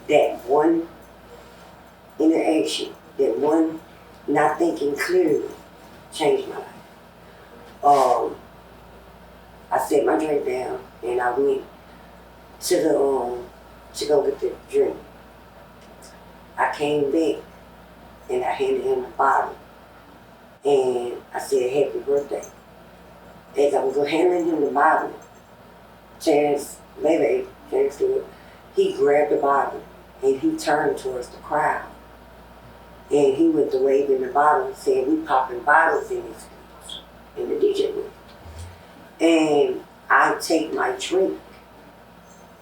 that one interaction, that one not thinking clearly, changed my life. I set my drink down and I went to to go get the drink. I came back and I handed him the bottle and I said, "Happy birthday." As I was handing him the bottle, Chance Stewart, he grabbed the bottle and he turned towards the crowd. And he went to waving the bottle and said, "We popping bottles in the DJ booth." And I take my drink.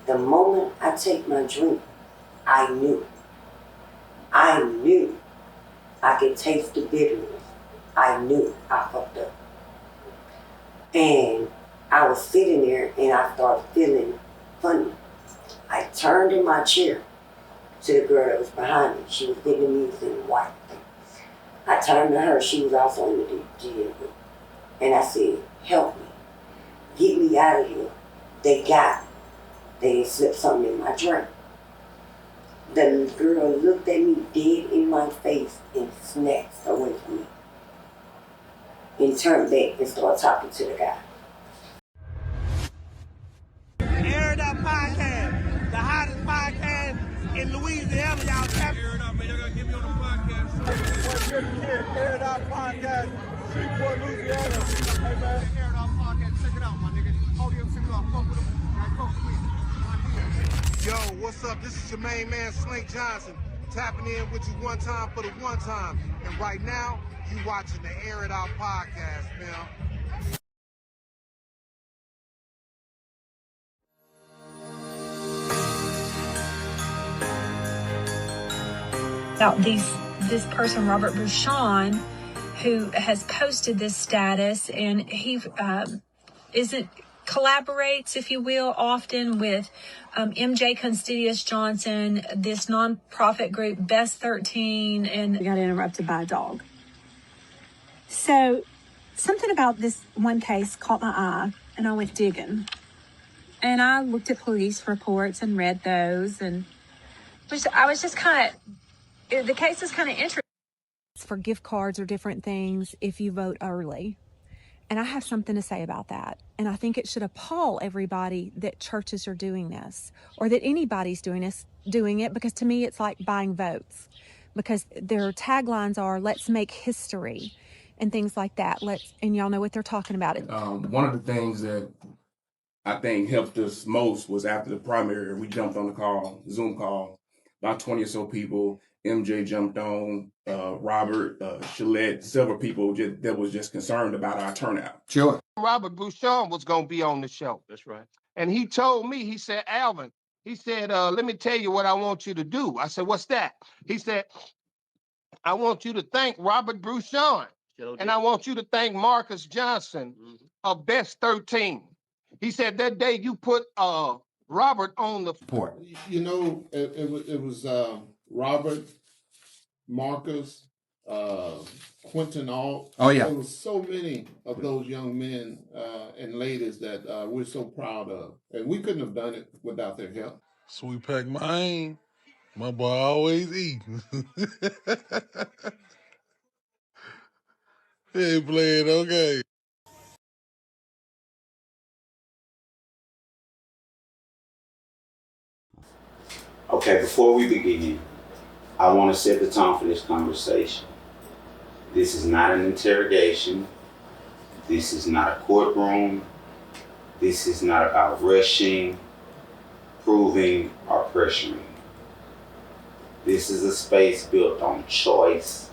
The moment I take my drink, I knew I could taste the bitterness. I knew I fucked up. And I was sitting there and I started feeling funny. I turned in my chair to the girl that was behind me. She was Vietnamese and white. I turned to her. She was also in the DJ booth. And I said, "Help me. Get me out of here. They got me. They slipped something in my drink." The girl looked at me dead in my face and snatched away from me. And turned back and started talking to the guy. Air It Out Podcast, the hottest podcast in Louisiana. Y'all tap. Air it out, man. Y'all gotta get me on the podcast. Air It Out Podcast, Shreveport, Louisiana. Hey, man. Air It Out Podcast, check it out, my nigga. Oh, yeah, check it out. Fuck with him. Fuck with me. Yo, what's up? This is your main man, Slink Johnson, tapping in with you one time for the one time. And right now, you watching the Air It Out Podcast, man. About this person, Robert Bouchon, who has posted this status, and he collaborates, if you will, often with MJ Constidious Johnson, this nonprofit group, Best 13, and got interrupted by a dog. So something about this one case caught my eye, and I went digging. And I looked at police reports and read those, and I was just kind of, the case is kind of interesting. For gift cards or different things if you vote early. And I have something to say about that. And I think it should appall everybody that churches are doing this, or that anybody's doing it, because to me it's like buying votes. Because their taglines are, "Let's make history," and things like that. And y'all know what they're talking about. One of the things that I think helped us most was after the primary, we jumped on the Zoom call, about 20 or so people. MJ jumped on, Robert, Shalette, several people that was just concerned about our turnout. Sure. Robert Bouchon was going to be on the show. That's right. And he told me, he said, "Alvin," he said, "let me tell you what I want you to do." I said, "What's that?" He said, "I want you to thank Robert Bouchon. And I want you to thank Marcus Johnson of Best 13. He said that day you put Robert on the report. You know, it was Robert, Marcus, Quentin Alt. Oh, yeah. There was so many of those young men and ladies that we're so proud of. And we couldn't have done it without their help. Sweet Pack mine. My boy always eating. Hey, playing okay. Okay, before we begin, I want to set the tone for this conversation. This is not an interrogation. This is not a courtroom. This is not about rushing, proving, or pressuring. This is a space built on choice,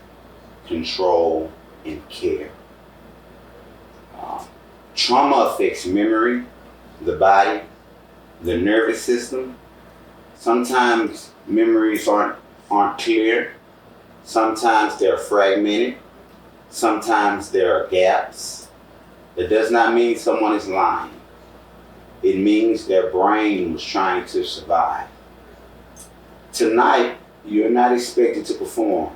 control, and care. Trauma affects memory, the body, the nervous system. Sometimes memories aren't clear. Sometimes they're fragmented. Sometimes there are gaps. That does not mean someone is lying. It means their brain was trying to survive. Tonight, you're not expected to perform,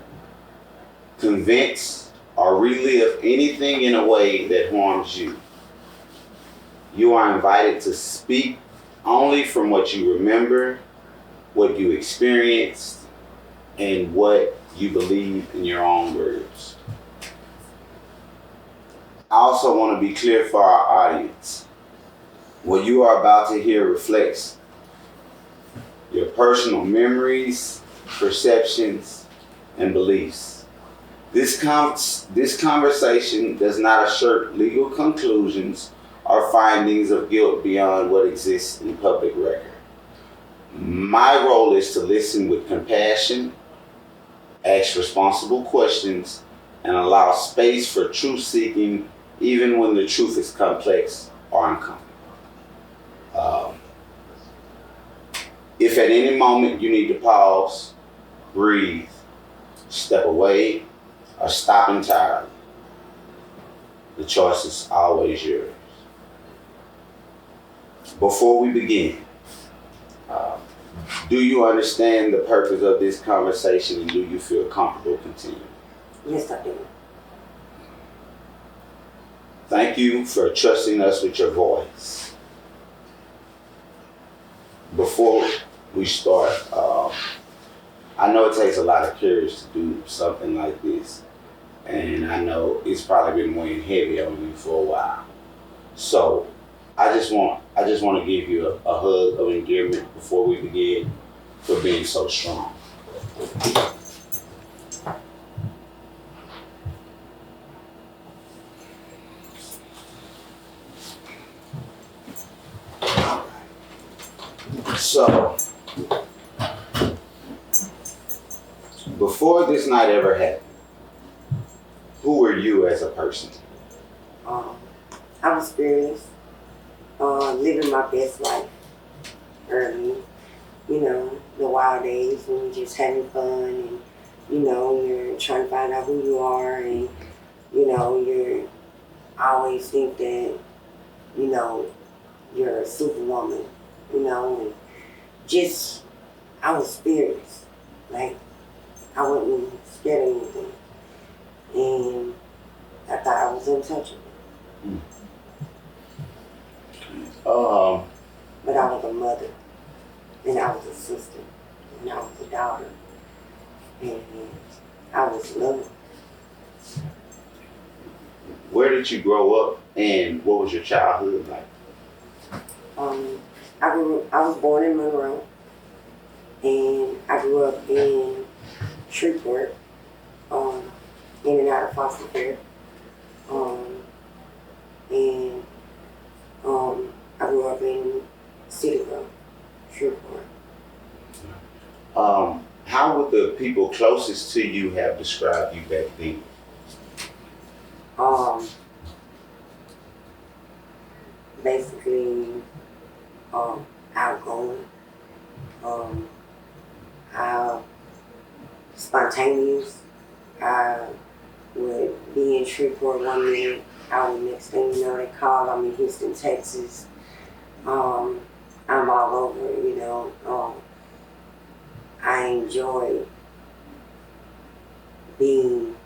convince, or relive anything in a way that harms you. You are invited to speak only from what you remember, what you experienced, and what you believe in your own words. I also want to be clear for our audience. What you are about to hear reflects your personal memories, perceptions, and beliefs. This conversation does not assert legal conclusions or findings of guilt beyond what exists in public record. My role is to listen with compassion, ask responsible questions, and allow space for truth-seeking even when the truth is complex or uncomfortable. If at any moment you need to pause, breathe, step away, or stop entirely, the choice is always yours. Before we begin, do you understand the purpose of this conversation, and do you feel comfortable continuing? Yes, I do. Thank you for trusting us with your voice. Before we start, I know it takes a lot of courage to do something like this, and I know it's probably been weighing heavy on you for a while. So I just want to give you a hug of endearment before we begin for being so strong. So, before this night ever happened, who were you as a person? I was fearless, living my best life early. You know, the wild days when you're just having fun and, you know, you're trying to find out who you are and, you know, you always think that, you know, you're a superwoman, you know, and just, I was fearless. Like, I wasn't scared of anything. And I thought I was untouchable. But I was a mother, and I was a sister, and I was a daughter, and I was loved. Where did you grow up, and what was your childhood like? I was born in Monroe, and I grew up in Shreveport, in and out of foster care, and I grew up in City Grove, Shreveport. How would the people closest to you have described you back then? Basically, outgoing, how spontaneous. I would be in Shreveport one minute, next thing you know, they call, I'm in Houston, Texas. I'm all over, you know. I enjoy being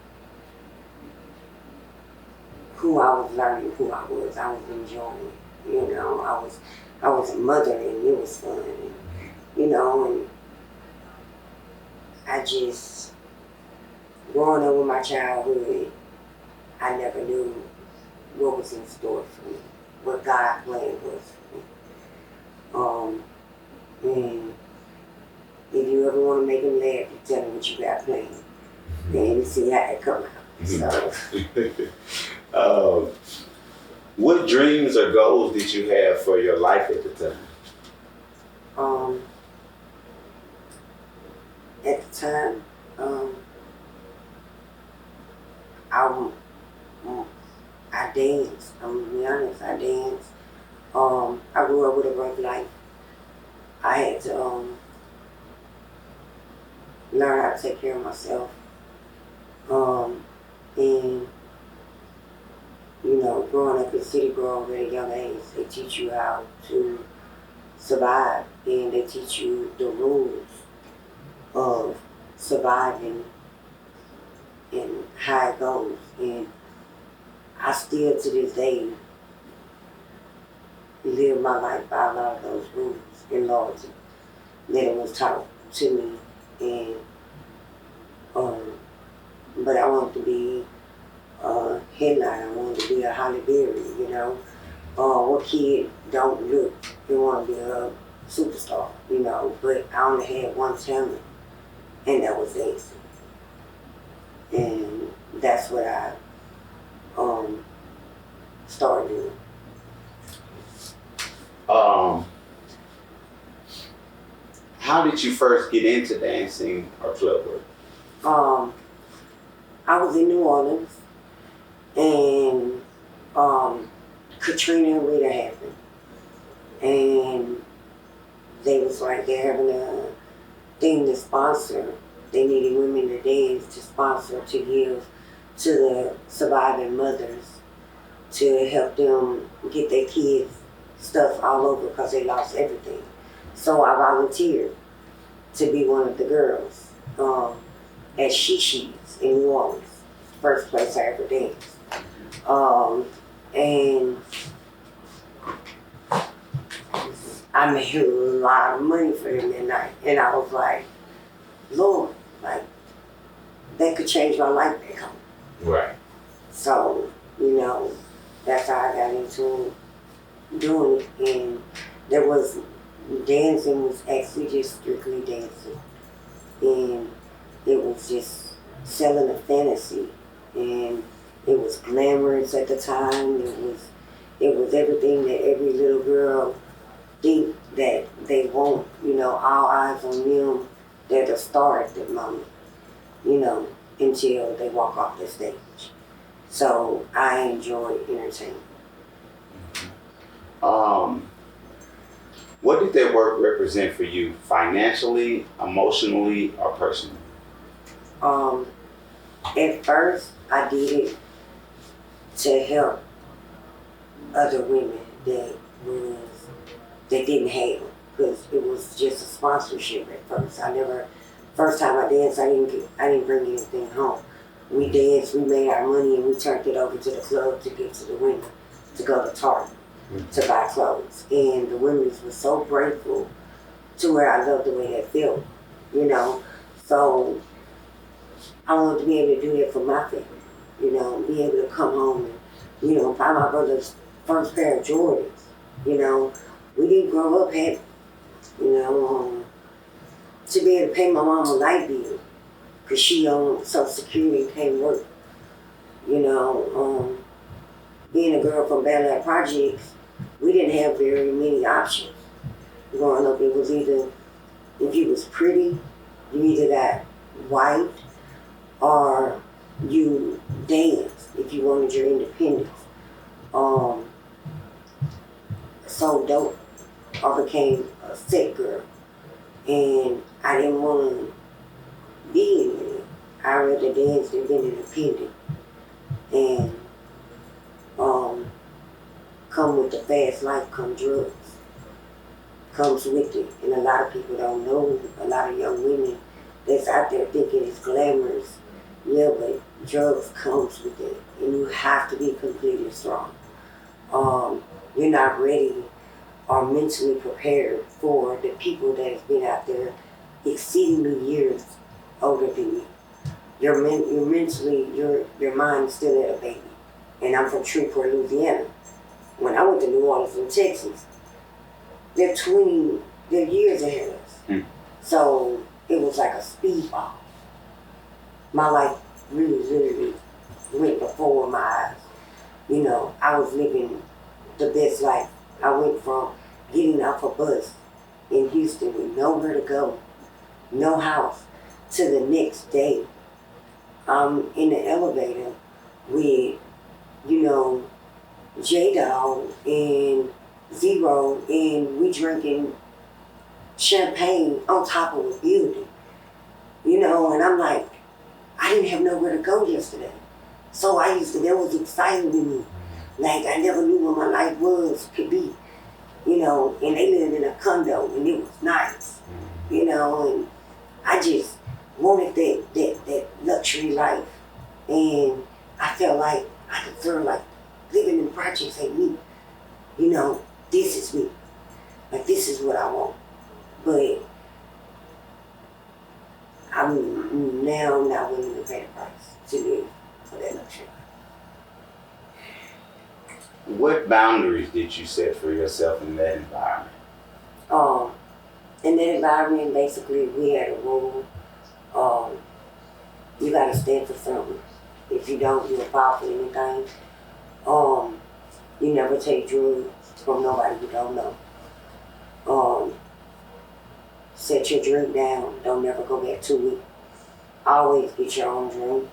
who I was learning who I was. I was enjoying it, you know. I was a mother and it was fun, and, you know, and I just, growing up with my childhood, I never knew what was in store for me, what God's plan was for me. And if you ever want to make him laugh, you tell him what you got planned, and you see how it come out. So, what dreams or goals did you have for your life at the time? At the time, I danced. I'm gonna be honest, I danced. I grew up with a rough life. I had to learn how to take care of myself. And you know, growing up in City Grove at a young age, they teach you how to survive, and they teach you the rules of surviving and how it goes. And I still to this day live my life by a lot of those rules and loyalty. that it was taught to me, and but I wanted to be a headline. I wanted to be a Holly Berry, you know. What kid don't look and want to be a superstar, you know? But I only had one talent, and that was dancing. And that's what I started doing. How did you first get into dancing or club work? I was in New Orleans, and Katrina and Rita happened, and they was like, they're having a thing to sponsor. They needed women to dance to sponsor, to give to the surviving mothers, to help them get their kids stuff all over because they lost everything. So I volunteered to be one of the girls at Shishi's in New Orleans, first place I ever danced. And I made a lot of money for them that night. And I was like, Lord, like, that could change my life back home. Right. So, you know, that's how I got into doing it. And there was, dancing was actually just strictly dancing. And it was just selling a fantasy. And it was glamorous at the time. It was everything that every little girl think that they want, you know, all eyes on them. They're the star at the moment, you know, until they walk off the stage. So I enjoy entertainment. What did that work represent for you, financially, emotionally, or personally? At first, I did it to help other women that didn't have, because it was just a sponsorship at first. First time I danced, I didn't bring anything home. We danced, we made our money, and we turned it over to the club to give to the women to go to Target to buy clothes. And the women were so grateful to where I loved the way that felt, you know. So I wanted to be able to do that for my family, you know, be able to come home and, you know, buy my brother's first pair of Jordans, you know. We didn't grow up happy, you know, to be able to pay my mom a light bill because she on Social Security and can't work, you know. Being a girl from Bel Air Projects, we didn't have very many options. Growing up, it was either, if you was pretty, you either got white or you danced if you wanted your independence. So dope, I became a set girl, and I didn't want to be in it. I rather dance than been independent, and come with the fast life, come drugs, comes with it, and a lot of people don't know. A lot of young women that's out there thinking it's glamorous. Yeah, but drugs comes with it, and you have to be completely strong. You're not ready or mentally prepared for the people that has been out there exceedingly years older than you. You're mentally, your mind's still at a baby. And I'm from Shreveport, Louisiana. When I went to New Orleans from Texas, they're years ahead of us. So it was like a speedball. My life really, literally went before my eyes. You know, I was living the best life. I went from getting off a bus in Houston with nowhere to go, no house, to the next day. I'm in the elevator with, you know, J-Dog and Zero, and we drinking champagne on top of a building. You know, and I'm like, I didn't have nowhere to go yesterday. So that was exciting to me. Like, I never knew what my life could be. You know, and they lived in a condo, and it was nice. You know, and I just wanted that luxury life. And I felt like I could feel like living in projects ain't me. You know, this is me. Like, this is what I want. But now I'm not willing to pay the price to live for that luxury. What boundaries did you set for yourself in that environment? In that environment, basically, we had a rule. You gotta stand for something. If you don't, you'll fall for anything. You never take drugs from nobody you don't know. Set your drink down. Don't never go back to it. Always get your own drink.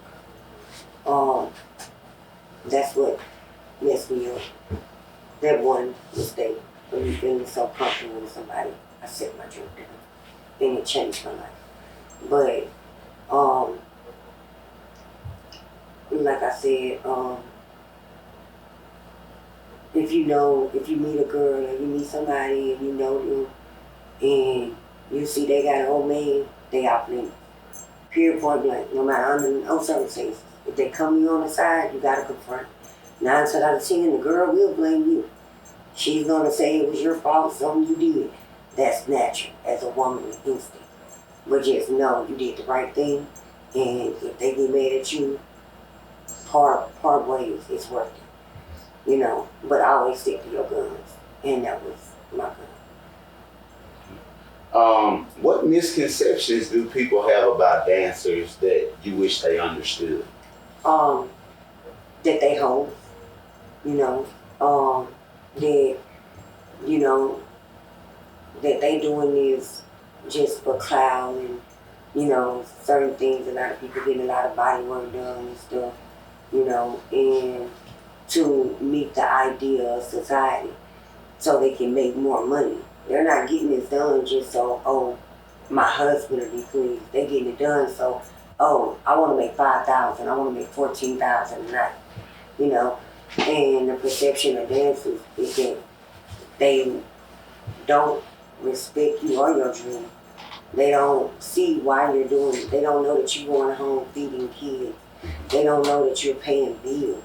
That's what messed me up. That one mistake, when you feeling so comfortable with somebody, I set my drink down. And it changed my life. But, like I said, if you meet a girl or you meet somebody and you know them and you see they got an old man, they out limits. Period, point blank, no matter under no circumstances. If they come you on the side, you gotta confront. 9 times out of 10, the girl will blame you. She's gonna say it was your fault, something you did. That's natural as a woman's instinct. But just know you did the right thing, and if they get mad at you, part ways, it's worth it. You know, but always stick to your guns, and that was my gun. What misconceptions do people have about dancers that you wish they understood? That they hoes, that they doing this just for clout and, certain things. A lot of people getting a lot of body work done and stuff, and to meet the idea of society so they can make more money. They're not getting this done just so, my husband will be pleased. They're getting it done so, I want to make $5,000, I want to make $14,000 a night, And the perception of dancers is that they don't respect you or your dream. They don't see why you're doing it. They don't know that you're going home feeding kids. They don't know that you're paying bills,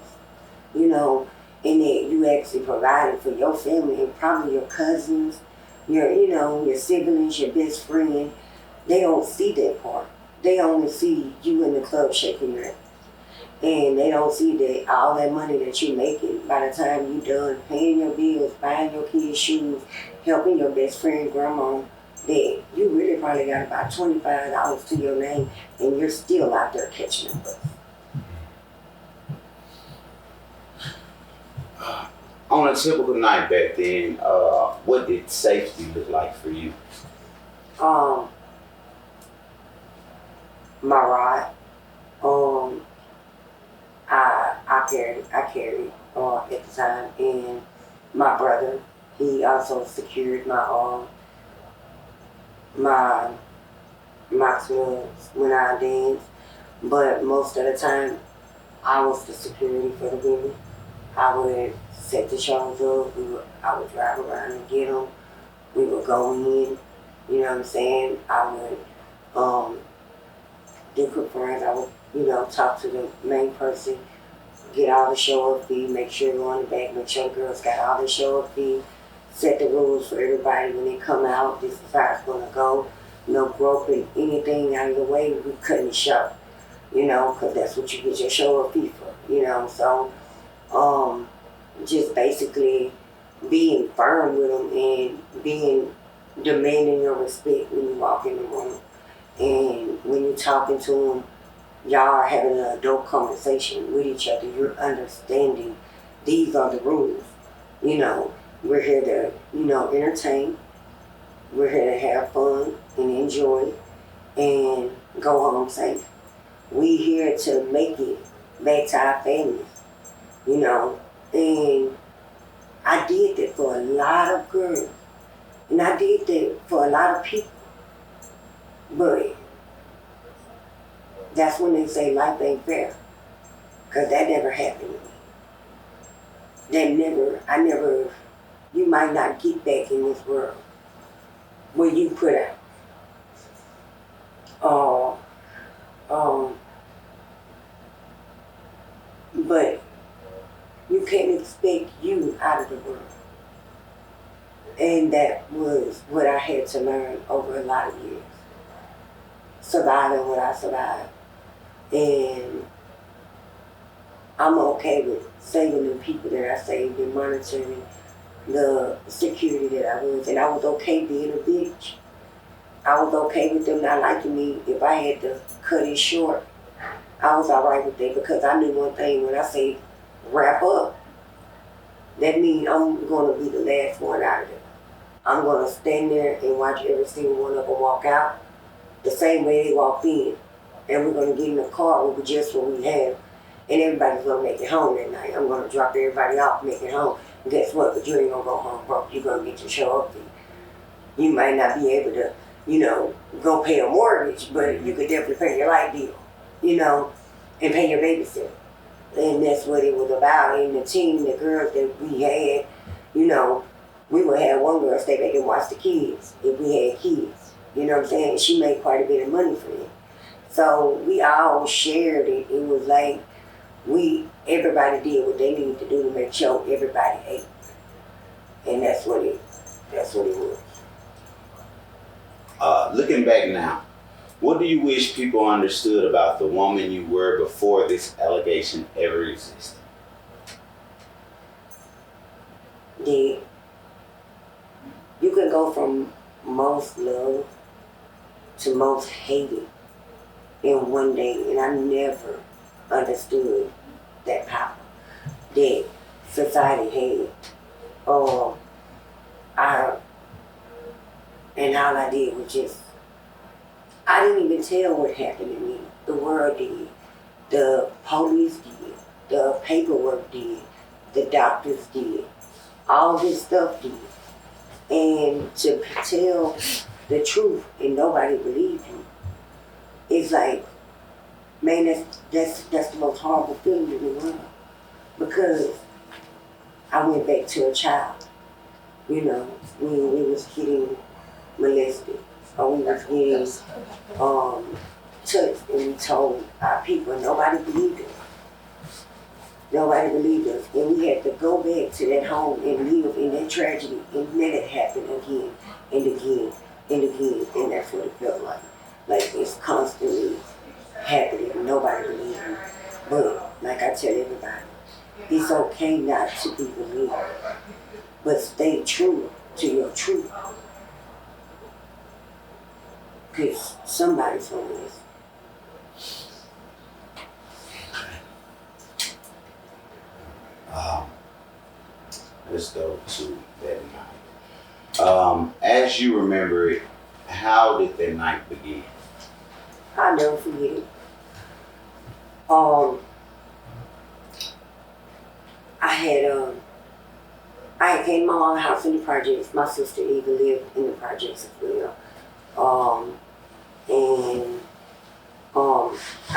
and that you actually provided for your family and probably your cousins, your siblings, your best friend. They don't see that part. They only see you in the club shaking your ass. And they don't see that all that money that you're making, by the time you're done paying your bills, buying your kids shoes, helping your best friend grandma, that you really probably got about $25 to your name, and you're still out there catching a bus. On a typical night back then, what did safety look like for you? My rod. I carried at the time, and my brother, he also secured my clubs when I danced. But most of the time, I was the security for the women. I would set the shows up. I would drive around and get them. We would go in. You know what I'm saying? I would do conference. I would, talk to the main person, get all the show-up fee, make sure you're on the back, make sure the girls got all the show-up fee, set the rules for everybody when they come out. This is how it's going to go. No groping anything out of the way. We couldn't show, because that's what you get your show-up fee for, So, just basically being firm with them and demanding your respect when you walk in the room. And when you're talking to them, y'all are having an adult conversation with each other. You're understanding these are the rules. We're here to, entertain. We're here to have fun and enjoy and go home safe. We here to make it back to our families, And I did that for a lot of girls. And I did that for a lot of people. But that's when they say life ain't fair. Because that never happened to me. You might not get back in this world where you put out. But you can't expect you out of the world. And that was what I had to learn over a lot of years. surviving what I survived. And I'm okay with saving the people that I saved and monitoring the security that I was. And I was okay being a bitch. I was okay with them not liking me. If I had to cut it short, I was all right with that, because I knew one thing: when I say wrap up, that means I'm going to be the last one out of there. I'm going to stand there and watch every single one of them walk out the same way they walked in. And we're going to get in the car with just what we have. And everybody's going to make it home that night. I'm going to drop everybody off, make it home. And guess what? But you ain't going to go home broke. You're going to get your show up fee. You might not be able to, go pay a mortgage, but you could definitely pay your light bill, and pay your babysitter. And that's what it was about. And the team, the girls that we had, we would have one girl stay back and watch the kids if we had kids. You know what I'm saying? She made quite a bit of money for it. So we all shared it. It was like everybody did what they needed to do to make sure everybody ate. And that's what it was. Looking back now, what do you wish people understood about the woman you were before this allegation ever existed? That you can go from most loved to most hated in one day, and I never understood that power that society had. And all I did was I didn't even tell what happened to me. The world did. The police did. The paperwork did. The doctors did. All this stuff did. And to tell the truth and nobody believed you, it's like, man, that's the most horrible feeling in the world. Because I went back to a child, when we was getting molested, or we was getting touched, and we told our people, and nobody believed us. Nobody believed us, and we had to go back to that home and live in that tragedy and let it happen again and again and again, and that's what it felt like. Like it's constantly happening, and nobody believes me. But like I tell everybody, it's okay not to be believed, but stay true to your truth. Because somebody's going to listen. Let's go to that night. As you remember it, how did that night begin? I'll never forget it. I had came to my mama's house in the projects. My sister even lived in the projects as well.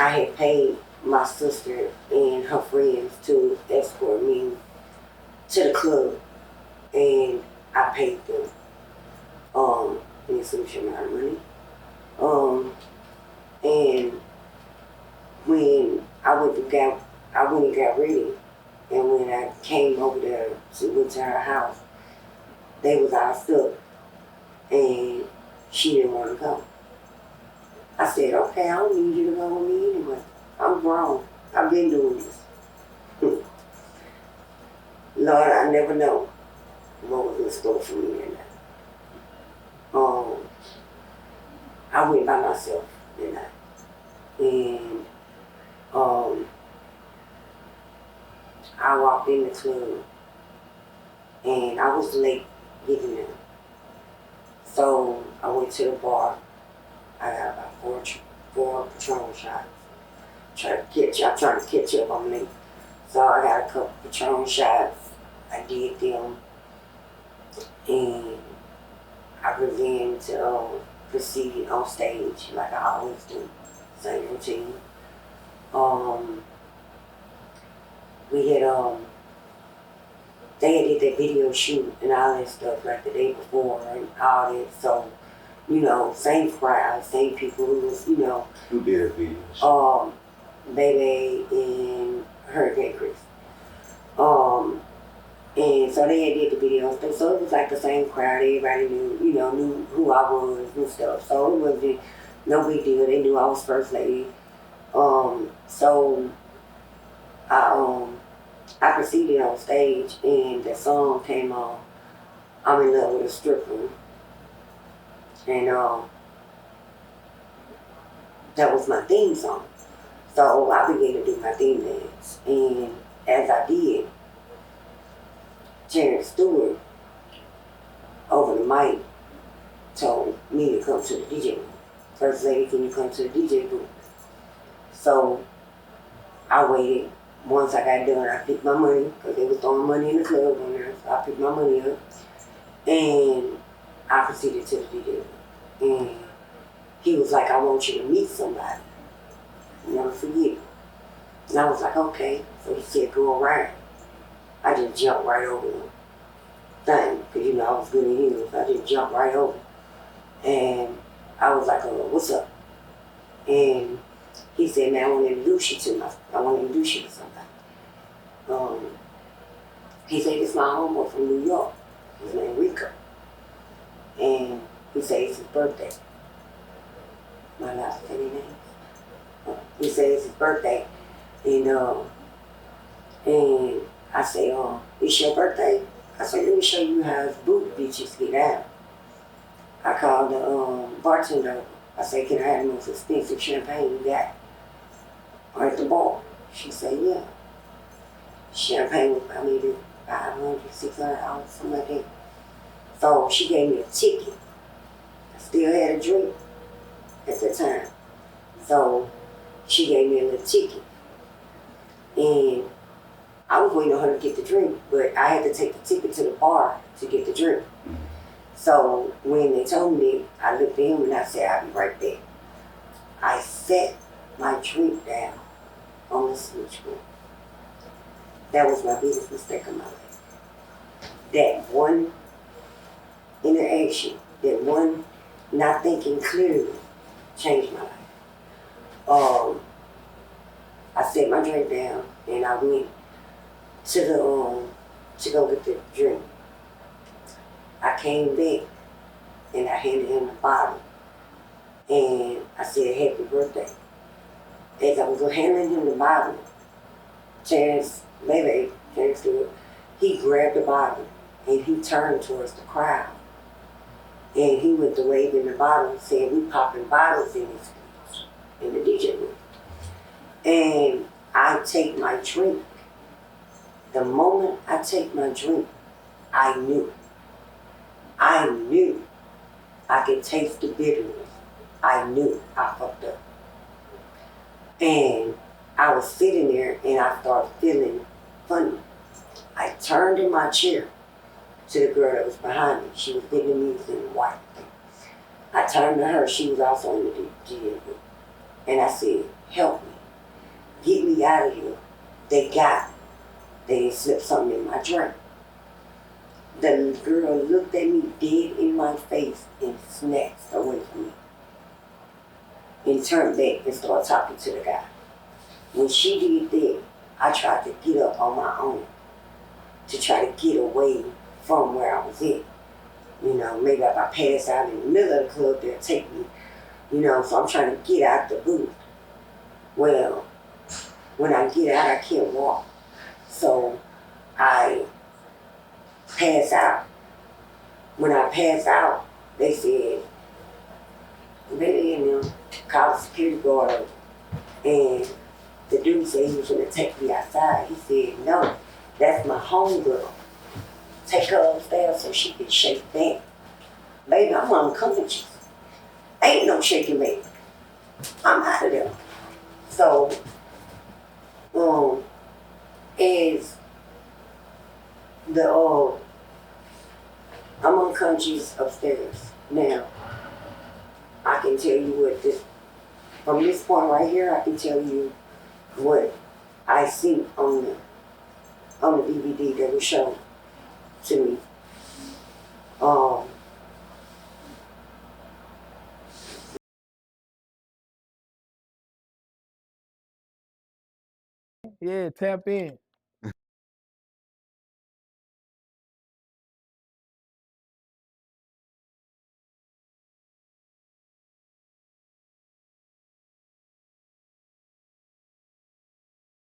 I had paid my sister and her friends to escort me to the club, and I paid them in some amount of money. And when I went and got ready, and when I came over there went to her house, they was all stuck, and she didn't want to go. I said, okay, I don't need you to go with me anyway. I'm grown. I've been doing this. Lord, I never know what was in store for me that night. I went by myself that night. And I walked in the club, and I was late getting there. So I went to the bar. I got about four Patron shots. I'm trying to catch up, I'm late. So I got a couple Patron shots. I did them, and I began to proceed on stage like I always do. Same routine. We had they had did that video shoot and all that stuff like the day before and all that. So, same crowd, same people who was, Who did a video shoot? Baby and Hurricane Chris. And so they had did the video stuff. So it was like the same crowd. Everybody knew who I was and stuff. So it wasn't No big deal. They knew I was first lady. So I proceeded on stage and the song came on. I'm in love with a stripper. And that was my theme song. So I began to do my theme dance. And as I did, Terrence Stewart over the mic told me to come to the DJ booth. First lady, can you come to the DJ booth? So I waited. Once I got done, I picked my money because they was throwing money in the club on there. So I picked my money up and I proceeded to the DJ booth. And he was like, I want you to meet somebody. Never forget. And I was like, okay. So he said, go around. I just jumped right over the thing because, I was good at English. I just jumped right over. And I was like, oh, what's up? And he said, man, I want to introduce you to somebody. He said, it's my homeboy from New York. His name Rico. And he said, it's his birthday. Am I allowed to say his name? He said, it's his birthday. And I say, it's your birthday? I said, let me show you how his boot bitches get out. I called the bartender. I said, can I have the most expensive champagne you got? Or at the bar? She said, yeah. Champagne was probably $500, $600, something like that. So she gave me a ticket. I still had a drink at the time. So she gave me a little ticket. And I was waiting on her to get the drink, but I had to take the ticket to the bar to get the drink. So when they told me, I looked at him and I said, I'll be right back. I set my drink down on the switchboard. That was my biggest mistake of my life. That one interaction, that one not thinking clearly changed my life. I set my drink down and I went to to go get the drink. I came back and I handed him the bottle and I said, happy birthday. As I was handing him the bottle, Terrence Stewart, he grabbed the bottle and he turned towards the crowd. And he went to waving the bottle and said, we popping bottles in this place, in the DJ booth. And I take my drink. The moment I take my drink, I knew I could taste the bitterness. I knew I fucked up. And I was sitting there and I started feeling funny. I turned in my chair to the girl that was behind me. She was Vietnamese and white. I turned to her. She was also in the DJ booth. And I said, help me. Get me out of here. They got me. They slipped something in my drink. The girl looked at me dead in my face and snatched away from me. And turned back and started talking to the guy. When she did that, I tried to get up on my own to try to get away from where I was at. Maybe if I pass out in the middle of the club, they'll take me. So I'm trying to get out the booth. Well, when I get out, I can't walk. So I pass out. When I pass out, they said, called the security guard. And the dude said he was going to take me outside. He said, no, that's my homegirl. Take her upstairs so she can shake back. Baby, I'm unconscious. Ain't no shaking back. I'm out of there. So, as I'm unconscious upstairs. Now, I can tell you from this point right here, I can tell you what I see on the DVD that was shown to me. Yeah, tap in.